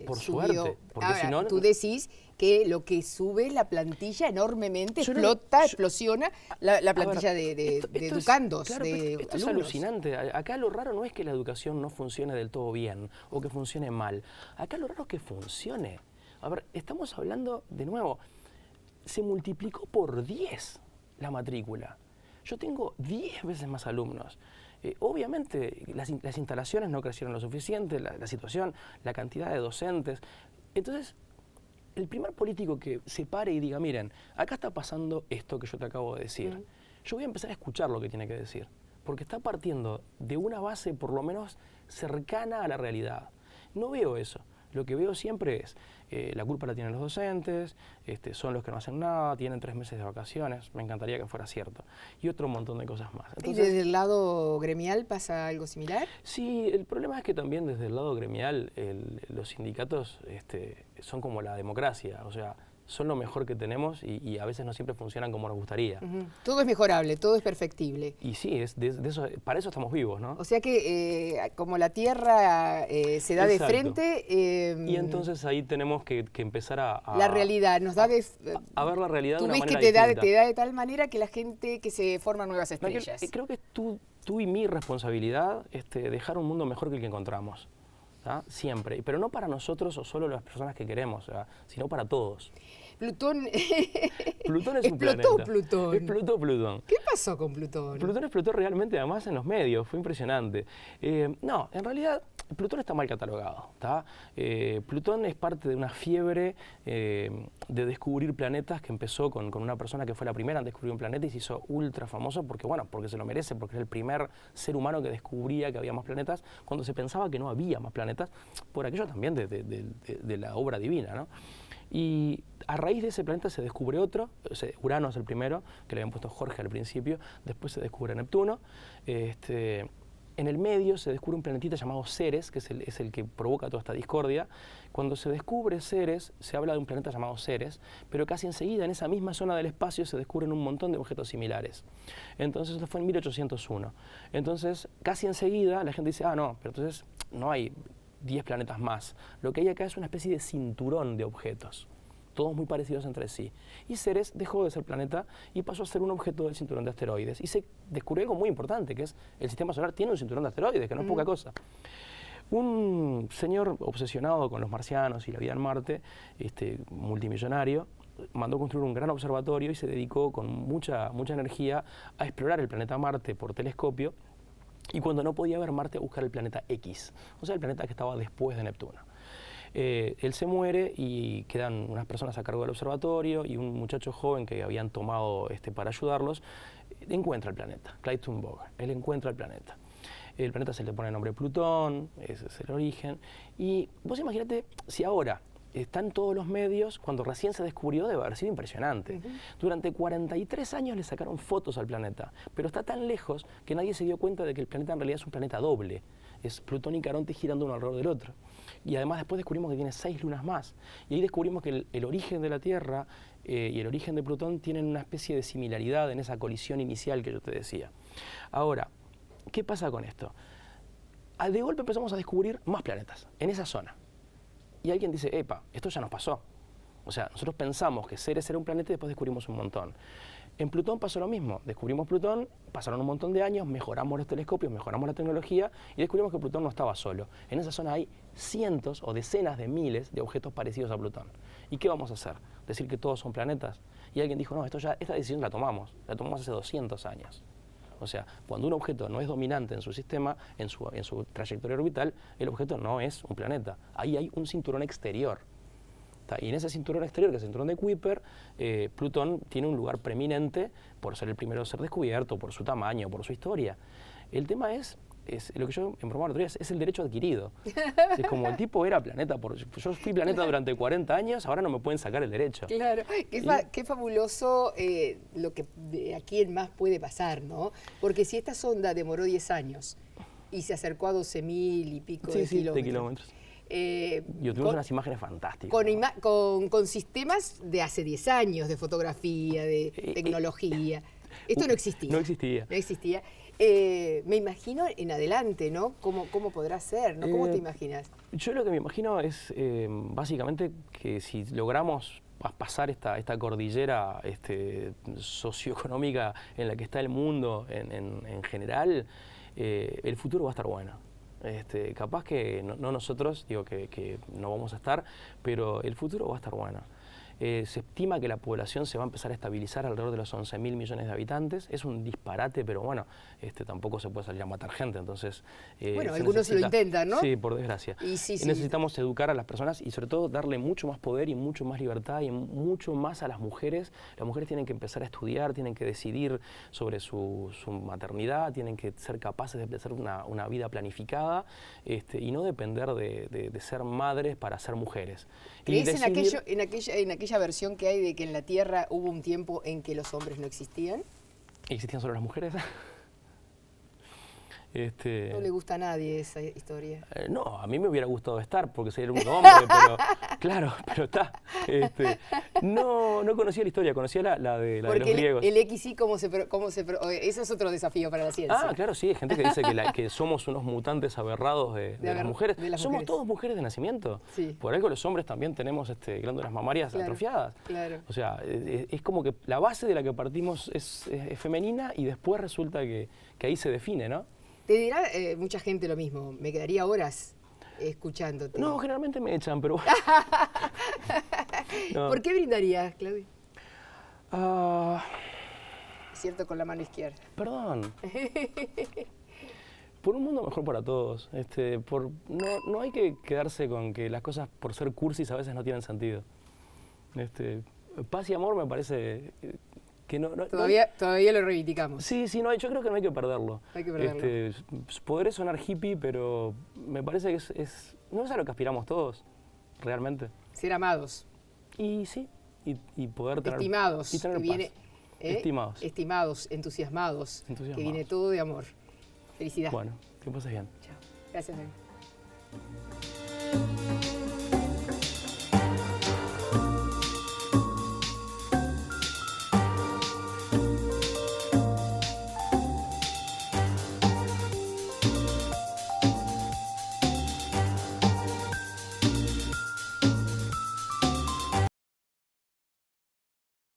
por subió. Suerte, porque ahora, si no... Tú decís que lo que sube es la plantilla enormemente, explosiona la plantilla de educandos, claro, de esto es alucinante. Acá lo raro no es que la educación no funcione del todo bien o que funcione mal. Acá lo raro es que funcione. A ver, estamos hablando, de nuevo, se multiplicó por 10 la matrícula. Yo tengo 10 veces más alumnos. Obviamente las instalaciones no crecieron lo suficiente, la situación, la cantidad de docentes. Entonces, el primer político que se pare y diga, miren, acá está pasando esto que yo te acabo de decir. Yo voy a empezar a escuchar lo que tiene que decir, porque está partiendo de una base por lo menos cercana a la realidad. No veo eso. Lo que veo siempre es, la culpa la tienen los docentes, son los que no hacen nada, tienen 3 meses de vacaciones, me encantaría que fuera cierto, y otro montón de cosas más. Entonces, ¿y desde el lado gremial pasa algo similar? Sí, el problema es que también desde el lado gremial los sindicatos son como la democracia, o sea, son lo mejor que tenemos y a veces no siempre funcionan como nos gustaría. Todo es mejorable, todo es perfectible. Y sí, para eso estamos vivos, ¿no? O sea que como la Tierra se da de frente... y entonces ahí tenemos que empezar a... La realidad, nos da de... a ver la realidad de una manera distinta. Tú ves que te da de tal manera que la gente que se forman nuevas estrellas. Creo que es tú y mi responsabilidad dejar un mundo mejor que el que encontramos. ¿Ah? Siempre, pero no para nosotros o solo las personas que queremos, sino para todos. Plutón, Plutón es un planeta. Plutón. Explotó Plutón. ¿Qué pasó con Plutón? Plutón explotó realmente, además en los medios, fue impresionante. No, en realidad Plutón está mal catalogado. Plutón es parte de una fiebre de descubrir planetas que empezó con una persona que fue la primera en descubrir un planeta y se hizo ultra famoso porque se lo merece, porque es el primer ser humano que descubría que había más planetas cuando se pensaba que no había más planetas, por aquello también de la obra divina, ¿no? Y a raíz de ese planeta se descubre otro, Urano es el primero, que le habían puesto Jorge al principio, después se descubre Neptuno. En el medio se descubre un planetita llamado Ceres, que es el que provoca toda esta discordia. Cuando se descubre Ceres, se habla de un planeta llamado Ceres, pero casi enseguida en esa misma zona del espacio se descubren un montón de objetos similares. Entonces esto fue en 1801. Entonces casi enseguida la gente dice, no, pero entonces no hay 10 planetas más. Lo que hay acá es una especie de cinturón de objetos, todos muy parecidos entre sí. Y Ceres dejó de ser planeta y pasó a ser un objeto del cinturón de asteroides. Y se descubrió algo muy importante, que es el sistema solar tiene un cinturón de asteroides, que no es poca cosa. Un señor obsesionado con los marcianos y la vida en Marte, multimillonario, mandó construir un gran observatorio y se dedicó con mucha energía a explorar el planeta Marte por telescopio, y cuando no podía ver Marte, a buscar el planeta X, o sea, el planeta que estaba después de Neptuno. Él se muere y quedan unas personas a cargo del observatorio y un muchacho joven que habían tomado para ayudarlos, encuentra el planeta, Clyde Tombaugh. Él encuentra el planeta. El planeta se le pone el nombre Plutón, ese es el origen. Y vos imagínate si ahora están todos los medios, cuando recién se descubrió debe haber sido impresionante. Durante 43 años le sacaron fotos al planeta, pero está tan lejos que nadie se dio cuenta de que el planeta en realidad es un planeta doble. es Plutón y Caronte girando uno alrededor del otro. Y además después descubrimos que tiene 6 lunas más. Y ahí descubrimos que el origen de la Tierra y el origen de Plutón tienen una especie de similaridad en esa colisión inicial que yo te decía. Ahora, ¿qué pasa con esto? De golpe empezamos a descubrir más planetas en esa zona. Y alguien dice, epa, esto ya nos pasó. O sea, nosotros pensamos que Ceres era un planeta y después descubrimos un montón. En Plutón pasó lo mismo. Descubrimos Plutón, pasaron un montón de años, mejoramos los telescopios, mejoramos la tecnología y descubrimos que Plutón no estaba solo. En esa zona hay cientos o decenas de miles de objetos parecidos a Plutón. ¿Y qué vamos a hacer? ¿Decir que todos son planetas? Y alguien dijo, no, esta decisión la tomamos hace 200 años. O sea, cuando un objeto no es dominante en su sistema, en su trayectoria orbital, el objeto no es un planeta. Ahí hay un cinturón exterior. Y en ese cinturón exterior, que es el cinturón de Kuiper, Plutón tiene un lugar preeminente por ser el primero a ser descubierto, por su tamaño, por su historia. El tema es lo que yo en broma otro día, es el derecho adquirido. Es como el tipo era planeta, yo fui planeta durante 40 años, ahora no me pueden sacar el derecho. Claro, qué fabuloso lo que de aquí en más puede pasar, ¿no? Porque si esta sonda demoró 10 años y se acercó a 12.000 y pico de kilómetros. Y tuvimos unas imágenes fantásticas. Con sistemas de hace 10 años, de fotografía, de tecnología. Esto no existía. No existía. No existía. Me imagino en adelante, ¿no? ¿Cómo podrá ser? ¿No? ¿Cómo te imaginas? Yo lo que me imagino es básicamente que si logramos pasar esta cordillera socioeconómica en la que está el mundo en general, el futuro va a estar bueno. Capaz que no nosotros, digo que no vamos a estar, pero el futuro va a estar bueno. Se estima que la población se va a empezar a estabilizar alrededor de los 11.000 millones de habitantes. Es un disparate, pero bueno, tampoco se puede salir a matar gente, entonces... bueno, algunos lo intentan, ¿no? Sí, por desgracia. Y necesitamos educar a las personas y sobre todo darle mucho más poder y mucho más libertad y mucho más a las mujeres. Las mujeres tienen que empezar a estudiar, tienen que decidir sobre su maternidad, tienen que ser capaces de empezar una vida planificada y no depender de ser madres para ser mujeres. ¿Crees en aquella versión que hay de que en la Tierra hubo un tiempo en que los hombres no existían? ¿Existían solo las mujeres? No le gusta a nadie esa historia. No, a mí me hubiera gustado estar, porque soy el único hombre, pero claro, pero está. No conocía la historia, conocía la de los griegos. El XY, eso es otro desafío para la ciencia. Ah, claro, sí, hay gente que dice que somos unos mutantes aberrados de las mujeres. Somos todos mujeres de nacimiento. Sí. Por algo los hombres también tenemos glándulas mamarias atrofiadas. Claro. O sea, es como que la base de la que partimos es femenina y después resulta que ahí se define, ¿no? Te dirá mucha gente lo mismo, me quedaría horas escuchándote. No, generalmente me echan, pero... No. ¿Por qué brindarías, Claudio? Es cierto, con la mano izquierda. Perdón. Por un mundo mejor para todos. No hay que quedarse con que las cosas por ser cursis a veces no tienen sentido. Paz y amor me parece... Todavía lo reivindicamos. Sí, no, yo creo que no hay que perderlo. Hay que perderlo. Podré sonar hippie, pero me parece que no es a lo que aspiramos todos, realmente. Ser amados. Y sí, y poder tener... Estimados. Y tener paz. Estimados. Estimados, entusiasmados. Que viene todo de amor. Felicidad. Bueno, que pases bien. Chao. Gracias, David.